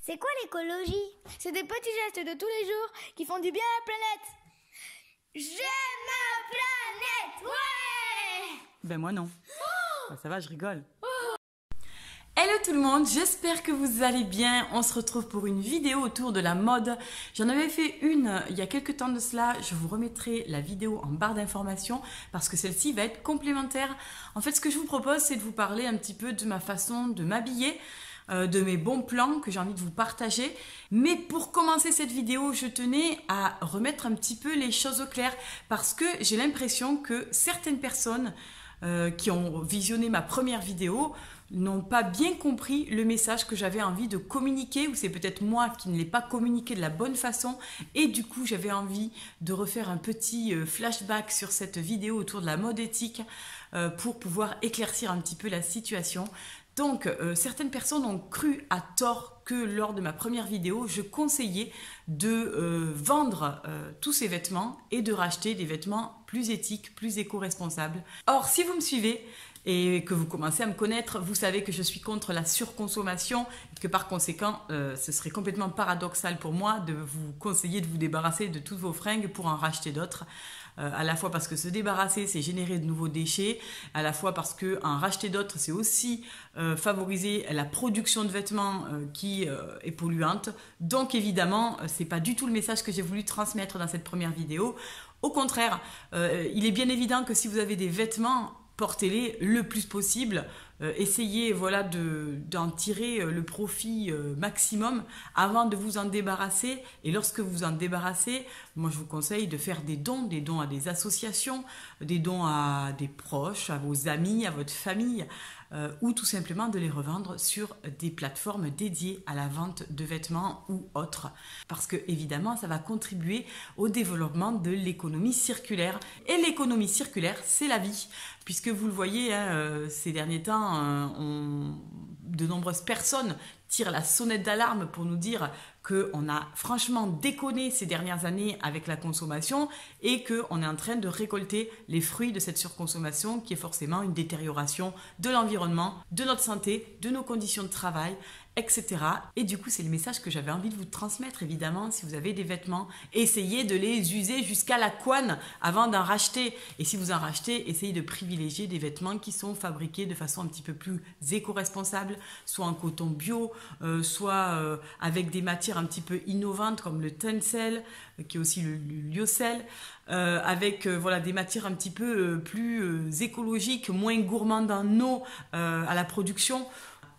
C'est quoi l'écologie? C'est des petits gestes de tous les jours qui font du bien à la planète. J'aime ma planète, ouais! Ben moi non. Ben, ça va, je rigole. Hello tout le monde, j'espère que vous allez bien. On se retrouve pour une vidéo autour de la mode. J'en avais fait une il y a quelques temps de cela. Je vous remettrai la vidéo en barre d'informations parce que celle-ci va être complémentaire. En fait, ce que je vous propose, c'est de vous parler un petit peu de ma façon de m'habiller, de mes bons plans que j'ai envie de vous partager. Mais pour commencer cette vidéo, je tenais à remettre un petit peu les choses au clair parce que j'ai l'impression que certaines personnes qui ont visionné ma première vidéo n'ont pas bien compris le message que j'avais envie de communiquer, ou c'est peut-être moi qui ne l'ai pas communiqué de la bonne façon, et du coup j'avais envie de refaire un petit flashback sur cette vidéo autour de la mode éthique pour pouvoir éclaircir un petit peu la situation. Donc certaines personnes ont cru à tort que lors de ma première vidéo, je conseillais de vendre tous ces vêtements et de racheter des vêtements plus éthiques, plus éco-responsables. Or, si vous me suivez et que vous commencez à me connaître, vous savez que je suis contre la surconsommation et que par conséquent, ce serait complètement paradoxal pour moi de vous conseiller de vous débarrasser de toutes vos fringues pour en racheter d'autres. À la fois parce que se débarrasser, c'est générer de nouveaux déchets, à la fois parce que en racheter d'autres, c'est aussi favoriser la production de vêtements qui est polluante. Donc évidemment, c'est pas du tout le message que j'ai voulu transmettre dans cette première vidéo. Au contraire, il est bien évident que si vous avez des vêtements, portez-les le plus possible. Essayez d'en tirer le profit maximum avant de vous en débarrasser. Et lorsque vous vous en débarrassez, moi je vous conseille de faire des dons à des associations, des dons à des proches, à vos amis, à votre famille, ou tout simplement de les revendre sur des plateformes dédiées à la vente de vêtements ou autres. Parce que évidemment, ça va contribuer au développement de l'économie circulaire. Et l'économie circulaire, c'est la vie. Puisque vous le voyez, ces derniers temps, de nombreuses personnes tirent la sonnette d'alarme pour nous dire qu'on a franchement déconné ces dernières années avec la consommation et qu'on est en train de récolter les fruits de cette surconsommation qui est forcément une détérioration de l'environnement, de notre santé, de nos conditions de travail, etc. Et du coup, c'est le message que j'avais envie de vous transmettre, évidemment. Si vous avez des vêtements, essayez de les user jusqu'à la couenne avant d'en racheter. Et si vous en rachetez, essayez de privilégier des vêtements qui sont fabriqués de façon un petit peu plus éco-responsable, soit en coton bio, soit avec des matières un petit peu innovantes comme le tencel, qui est aussi le lyocell, avec des matières un petit peu plus écologiques, moins gourmandes en eau à la production.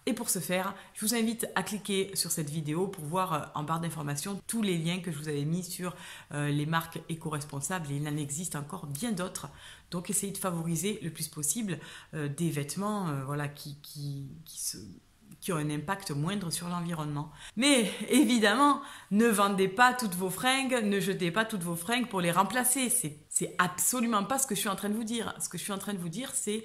Et pour ce faire, je vous invite à cliquer sur cette vidéo pour voir en barre d'informations tous les liens que je vous avais mis sur les marques éco-responsables. Et il en existe encore bien d'autres. Donc essayez de favoriser le plus possible des vêtements qui ont un impact moindre sur l'environnement. Mais évidemment, ne vendez pas toutes vos fringues, ne jetez pas toutes vos fringues pour les remplacer. C'est absolument pas ce que je suis en train de vous dire. Ce que je suis en train de vous dire, c'est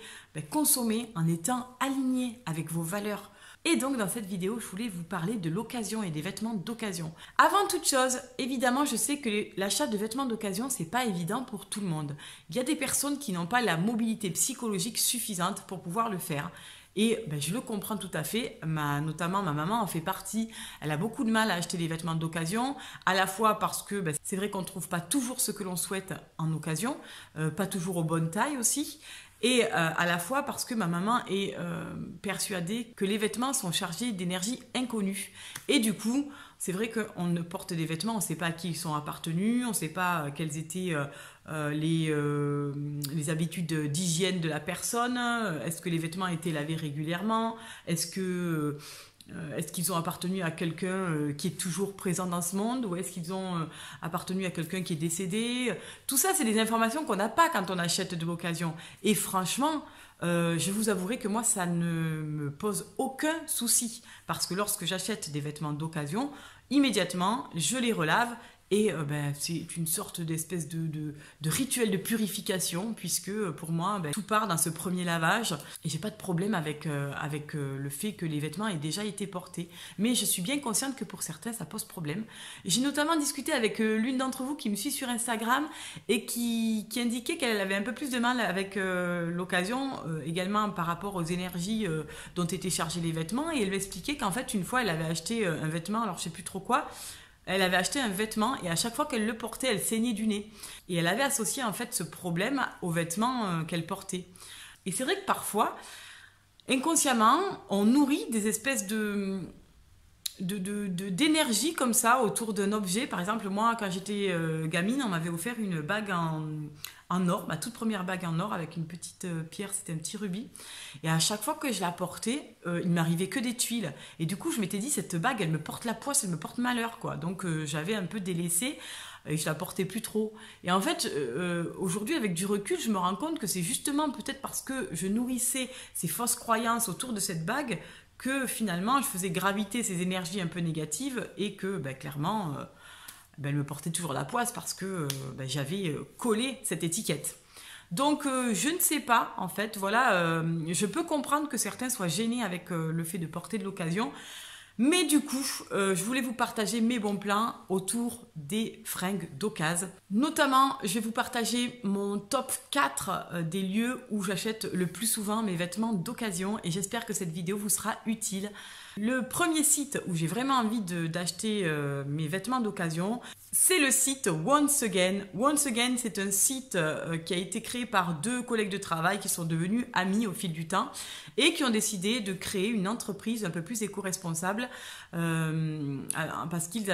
consommer en étant aligné avec vos valeurs. Et donc dans cette vidéo, je voulais vous parler de l'occasion et des vêtements d'occasion. Avant toute chose, évidemment, je sais que l'achat de vêtements d'occasion, c'est pas évident pour tout le monde. Il y a des personnes qui n'ont pas la mobilité psychologique suffisante pour pouvoir le faire. Et je le comprends tout à fait, notamment ma maman en fait partie. Elle a beaucoup de mal à acheter des vêtements d'occasion, à la fois parce que c'est vrai qu'on ne trouve pas toujours ce que l'on souhaite en occasion, pas toujours aux bonnes tailles aussi, et à la fois parce que ma maman est persuadée que les vêtements sont chargés d'énergie inconnue. Et du coup, c'est vrai qu'on ne porte des vêtements, on ne sait pas à qui ils sont appartenus, on ne sait pas quelles étaient les habitudes d'hygiène de la personne, est-ce que les vêtements étaient lavés régulièrement, est-ce qu'ils ont appartenu à quelqu'un qui est toujours présent dans ce monde, ou est-ce qu'ils ont appartenu à quelqu'un qui est décédé. Tout ça, c'est des informations qu'on n'a pas quand on achète de l'occasion. Et franchement, je vous avouerai que moi, ça ne me pose aucun souci. Parce que lorsque j'achète des vêtements d'occasion, immédiatement, je les relave Et c'est une sorte d'espèce de rituel de purification, puisque pour moi, tout part dans ce premier lavage. Et j'ai pas de problème avec le fait que les vêtements aient déjà été portés. Mais je suis bien consciente que pour certains, ça pose problème. J'ai notamment discuté avec l'une d'entre vous qui me suit sur Instagram et qui indiquait qu'elle avait un peu plus de mal avec l'occasion, également par rapport aux énergies dont étaient chargés les vêtements. Et elle m'expliquait qu'en fait, une fois, elle avait acheté un vêtement, alors je sais plus trop quoi. Elle avait acheté un vêtement et à chaque fois qu'elle le portait, elle saignait du nez. Et elle avait associé en fait ce problème aux vêtements qu'elle portait. Et c'est vrai que parfois, inconsciemment, on nourrit des espèces d'énergie comme ça autour d'un objet. Par exemple, moi, quand j'étais gamine, on m'avait offert une bague en or, ma toute première bague en or avec une petite pierre, c'était un petit rubis. Et à chaque fois que je la portais, il m'arrivait que des tuiles. Et du coup, je m'étais dit, cette bague, elle me porte la poisse, elle me porte malheur, quoi. Donc, j'avais un peu délaissé et je la portais plus trop. Et en fait, aujourd'hui, avec du recul, je me rends compte que c'est justement peut-être parce que je nourrissais ces fausses croyances autour de cette bague que finalement, je faisais graviter ces énergies un peu négatives et que, clairement... elle me portait toujours la poisse parce que j'avais collé cette étiquette. Donc, je ne sais pas, en fait, voilà, je peux comprendre que certains soient gênés avec le fait de porter de l'occasion, mais du coup, je voulais vous partager mes bons plans autour des fringues d'occasion. Notamment, je vais vous partager mon top 4 des lieux où j'achète le plus souvent mes vêtements d'occasion et j'espère que cette vidéo vous sera utile. Le premier site où j'ai vraiment envie d'acheter mes vêtements d'occasion, c'est le site Once Again. Once Again, c'est un site qui a été créé par 2 collègues de travail qui sont devenus amis au fil du temps et qui ont décidé de créer une entreprise un peu plus éco-responsable parce qu'ils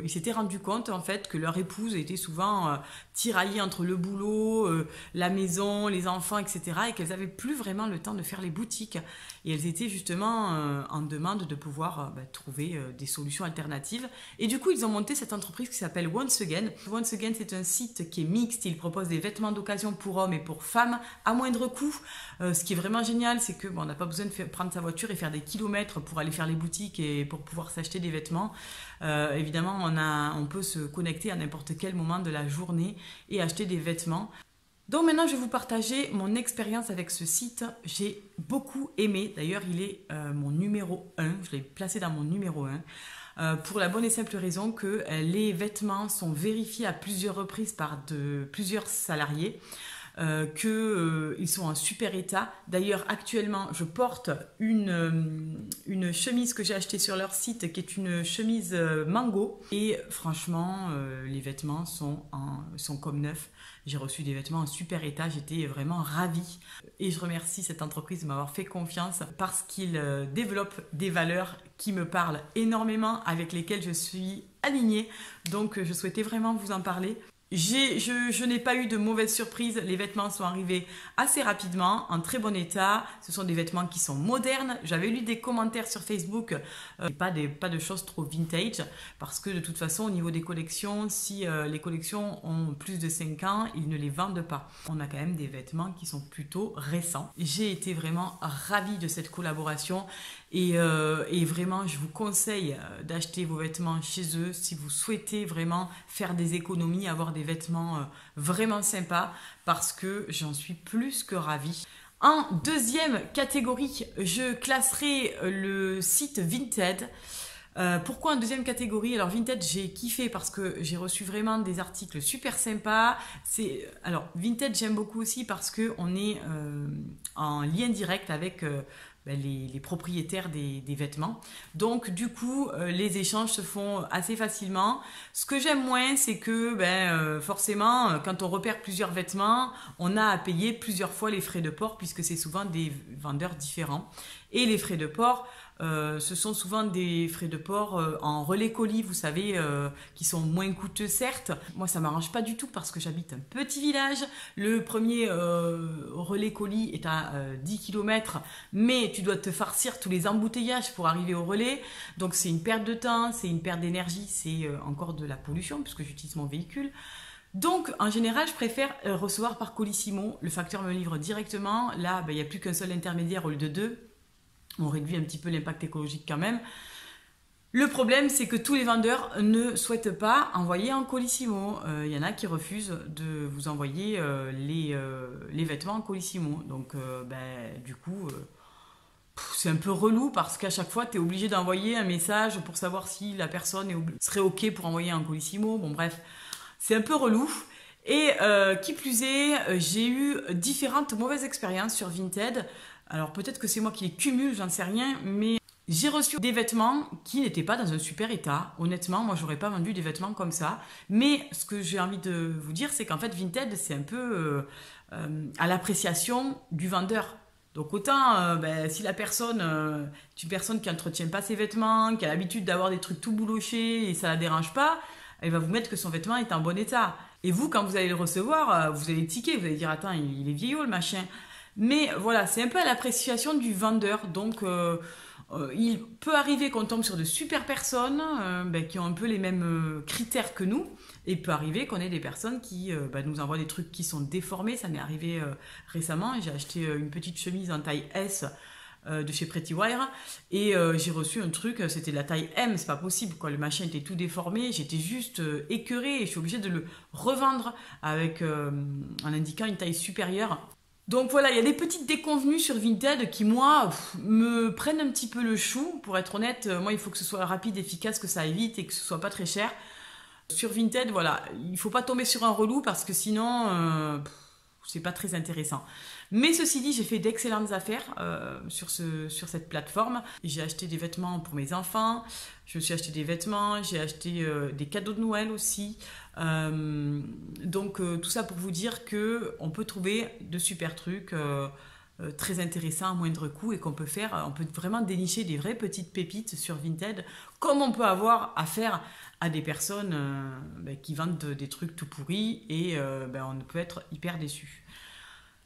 s'étaient rendus compte en fait que leur épouse était souvent tiraillée entre le boulot, la maison, les enfants, etc. et qu'elles n'avaient plus vraiment le temps de faire les boutiques. Et elles étaient justement en demande de pouvoir trouver des solutions alternatives. Et du coup, ils ont monté cette entreprise qui s'appelle Once Again. Once Again, c'est un site qui est mixte. Il propose des vêtements d'occasion pour hommes et pour femmes à moindre coût. Ce qui est vraiment génial, c'est qu'on n'a pas besoin de prendre sa voiture et faire des kilomètres pour aller faire les boutiques et pour pouvoir s'acheter des vêtements. Évidemment, on peut se connecter à n'importe quel moment de la journée et acheter des vêtements. Donc maintenant, je vais vous partager mon expérience avec ce site. J'ai beaucoup aimé. D'ailleurs, il est mon numéro 1. Je l'ai placé dans mon numéro 1. Pour la bonne et simple raison que les vêtements sont vérifiés à plusieurs reprises par plusieurs salariés. Qu'ils sont en super état. D'ailleurs, actuellement, je porte une chemise que j'ai achetée sur leur site, qui est une chemise mango. Et franchement, les vêtements sont comme neufs. J'ai reçu des vêtements en super état, j'étais vraiment ravie. Et je remercie cette entreprise de m'avoir fait confiance parce qu'ils développent des valeurs qui me parlent énormément, avec lesquelles je suis alignée. Donc, je souhaitais vraiment vous en parler. Je n'ai pas eu de mauvaise surprise, les vêtements sont arrivés assez rapidement, en très bon état, ce sont des vêtements qui sont modernes. J'avais lu des commentaires sur Facebook, pas de choses trop vintage, parce que de toute façon au niveau des collections, si les collections ont plus de 5 ans, ils ne les vendent pas. On a quand même des vêtements qui sont plutôt récents. J'ai été vraiment ravie de cette collaboration. Et vraiment, je vous conseille d'acheter vos vêtements chez eux si vous souhaitez vraiment faire des économies, avoir des vêtements vraiment sympas, parce que j'en suis plus que ravie. En deuxième catégorie, je classerai le site Vinted. Pourquoi en deuxième catégorie? Alors Vinted, j'ai kiffé parce que j'ai reçu vraiment des articles super sympas. Alors Vinted, j'aime beaucoup aussi parce qu'on est en lien direct avec les propriétaires des vêtements. Donc du coup, les échanges se font assez facilement. Ce que j'aime moins, c'est que forcément, quand on repère plusieurs vêtements, on a à payer plusieurs fois les frais de port puisque c'est souvent des vendeurs différents. Et les frais de port, ce sont souvent des frais de port en relais colis, vous savez, qui sont moins coûteux certes. Moi, ça m'arrange pas du tout parce que j'habite un petit village. Le premier relais colis est à 10 km, mais tu dois te farcir tous les embouteillages pour arriver au relais. Donc, c'est une perte de temps, c'est une perte d'énergie, c'est encore de la pollution puisque j'utilise mon véhicule. Donc, en général, je préfère recevoir par Colissimo. Le facteur me livre directement. Là, il n'y a plus qu'un seul intermédiaire au lieu de 2. On réduit un petit peu l'impact écologique quand même. Le problème, c'est que tous les vendeurs ne souhaitent pas envoyer en Colissimo. Il y en a qui refusent de vous envoyer les vêtements en Colissimo. Donc, du coup, c'est un peu relou parce qu'à chaque fois, tu es obligé d'envoyer un message pour savoir si la personne serait OK pour envoyer en Colissimo. Bon, bref, c'est un peu relou. Et qui plus est, j'ai eu différentes mauvaises expériences sur Vinted. Alors, peut-être que c'est moi qui les cumule, j'en sais rien, mais j'ai reçu des vêtements qui n'étaient pas dans un super état. Honnêtement, moi, j'aurais pas vendu des vêtements comme ça. Mais ce que j'ai envie de vous dire, c'est qu'en fait, Vinted, c'est un peu à l'appréciation du vendeur. Donc autant, si la personne, est une personne qui n'entretient pas ses vêtements, qui a l'habitude d'avoir des trucs tout boulochés et ça la dérange pas, elle va vous mettre que son vêtement est en bon état. Et vous, quand vous allez le recevoir, vous allez tiquer, vous allez dire « Attends, il est vieillot le machin ». Mais voilà, c'est un peu à l'appréciation du vendeur. Donc il peut arriver qu'on tombe sur de super personnes qui ont un peu les mêmes critères que nous. Et il peut arriver qu'on ait des personnes qui nous envoient des trucs qui sont déformés. Ça m'est arrivé récemment. J'ai acheté une petite chemise en taille S de chez Pretty Wire. Et j'ai reçu un truc, c'était de la taille M. C'est pas possible, quoi. Le machin était tout déformé. J'étais juste écœurée et je suis obligée de le revendre avec, en indiquant une taille supérieure. Donc voilà, il y a des petites déconvenues sur Vinted qui, moi, me prennent un petit peu le chou. Pour être honnête, moi, il faut que ce soit rapide, efficace, que ça aille vite et que ce soit pas très cher. Sur Vinted, voilà, il faut pas tomber sur un relou parce que sinon, c'est pas très intéressant. Mais ceci dit, j'ai fait d'excellentes affaires sur cette plateforme. J'ai acheté des vêtements pour mes enfants, je me suis acheté des vêtements, j'ai acheté des cadeaux de Noël aussi. Donc tout ça pour vous dire qu'on peut trouver de super trucs très intéressants à moindre coût et on peut vraiment dénicher des vraies petites pépites sur Vinted, comme on peut avoir affaire à des personnes qui vendent des trucs tout pourris et on peut être hyper déçu.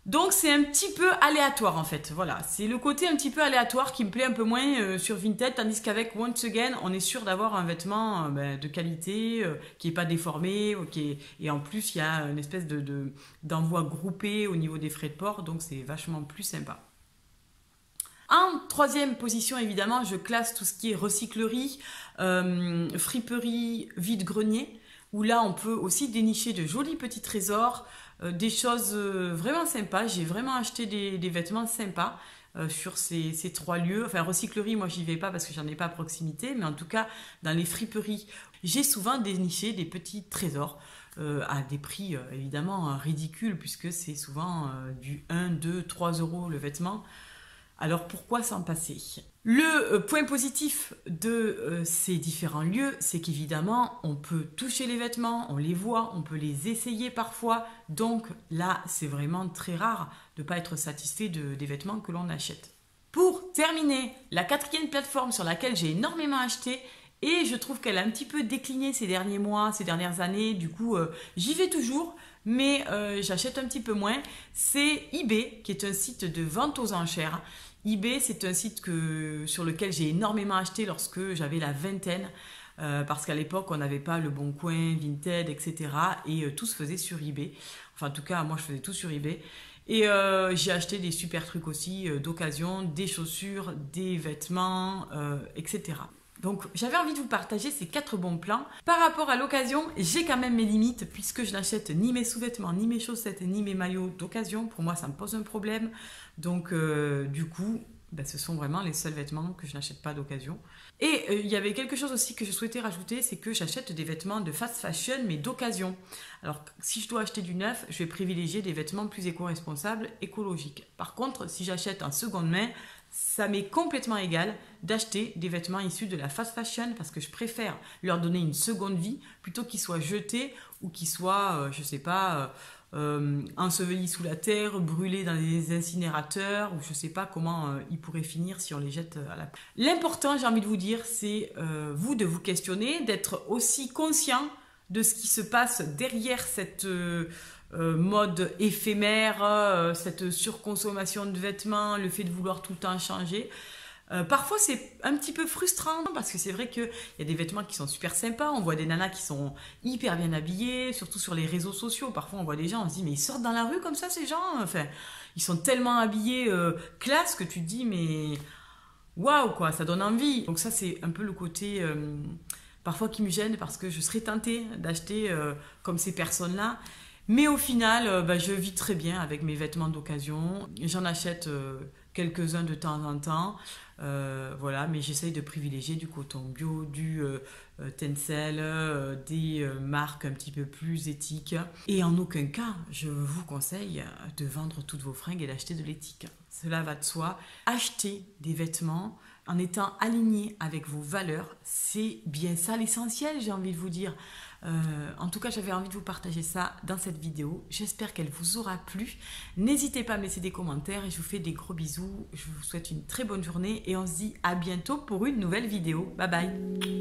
Donc c'est un petit peu aléatoire en fait, voilà, c'est le côté un petit peu aléatoire qui me plaît un peu moins sur Vinted, tandis qu'avec Once Again, on est sûr d'avoir un vêtement de qualité, qui n'est pas déformé, et en plus il y a une espèce d'envoi groupé au niveau des frais de port, donc c'est vachement plus sympa. En troisième position, évidemment, je classe tout ce qui est recyclerie, friperie, vide-grenier, où là on peut aussi dénicher de jolis petits trésors, des choses vraiment sympas. J'ai vraiment acheté des vêtements sympas sur ces trois lieux. Enfin, recyclerie, moi j'y vais pas parce que j'en ai pas à proximité, mais en tout cas dans les friperies, j'ai souvent déniché des petits trésors à des prix évidemment ridicules, puisque c'est souvent du 1, 2, 3 € le vêtement. Alors pourquoi s'en passer? Le point positif de ces différents lieux, c'est qu'évidemment, on peut toucher les vêtements, on les voit, on peut les essayer parfois. Donc là, c'est vraiment très rare de ne pas être satisfait des vêtements que l'on achète. Pour terminer, la quatrième plateforme sur laquelle j'ai énormément acheté, et je trouve qu'elle a un petit peu décliné ces derniers mois, ces dernières années, du coup j'y vais toujours, mais j'achète un petit peu moins, c'est eBay, qui est un site de vente aux enchères. eBay, c'est un site sur lequel j'ai énormément acheté lorsque j'avais la vingtaine, parce qu'à l'époque, on n'avait pas Le Bon Coin, Vinted, etc. Et tout se faisait sur eBay. Enfin, en tout cas, moi, je faisais tout sur eBay. Et j'ai acheté des super trucs aussi d'occasion, des chaussures, des vêtements, etc. Donc, j'avais envie de vous partager ces 4 bons plans. Par rapport à l'occasion, j'ai quand même mes limites puisque je n'achète ni mes sous-vêtements, ni mes chaussettes, ni mes maillots d'occasion. Pour moi, ça me pose un problème. Donc, du coup, ce sont vraiment les seuls vêtements que je n'achète pas d'occasion. Et il y avait quelque chose aussi que je souhaitais rajouter, c'est que j'achète des vêtements de fast fashion, mais d'occasion. Alors, si je dois acheter du neuf, je vais privilégier des vêtements plus éco-responsables, écologiques. Par contre, si j'achète en seconde main, ça m'est complètement égal d'acheter des vêtements issus de la fast fashion parce que je préfère leur donner une seconde vie plutôt qu'ils soient jetés ou qu'ils soient, je sais pas, ensevelis sous la terre, brûlés dans des incinérateurs ou je sais pas comment ils pourraient finir si on les jette à la... L'important, j'ai envie de vous dire, c'est vous de vous questionner, d'être aussi conscient de ce qui se passe derrière cette... mode éphémère, cette surconsommation de vêtements, le fait de vouloir tout le temps changer. Parfois, c'est un petit peu frustrant parce que c'est vrai qu'il y a des vêtements qui sont super sympas. On voit des nanas qui sont hyper bien habillées, surtout sur les réseaux sociaux. Parfois, on voit des gens, on se dit, mais ils sortent dans la rue comme ça, ces gens? Enfin, ils sont tellement habillés classe que tu te dis, mais waouh quoi, ça donne envie. Donc ça c'est un peu le côté parfois qui me gêne parce que je serais tentée d'acheter comme ces personnes-là. Mais au final, je vis très bien avec mes vêtements d'occasion. J'en achète quelques-uns de temps en temps. Voilà, mais j'essaye de privilégier du coton bio, du Tencel, des marques un petit peu plus éthiques. Et en aucun cas, je vous conseille de vendre toutes vos fringues et d'acheter de l'éthique. Cela va de soi. Achetez des vêtements en étant aligné avec vos valeurs. C'est bien ça l'essentiel, j'ai envie de vous dire. En tout cas, j'avais envie de vous partager ça dans cette vidéo. J'espère qu'elle vous aura plu. N'hésitez pas à me laisser des commentaires et je vous fais des gros bisous. Je vous souhaite une très bonne journée et on se dit à bientôt pour une nouvelle vidéo. Bye bye.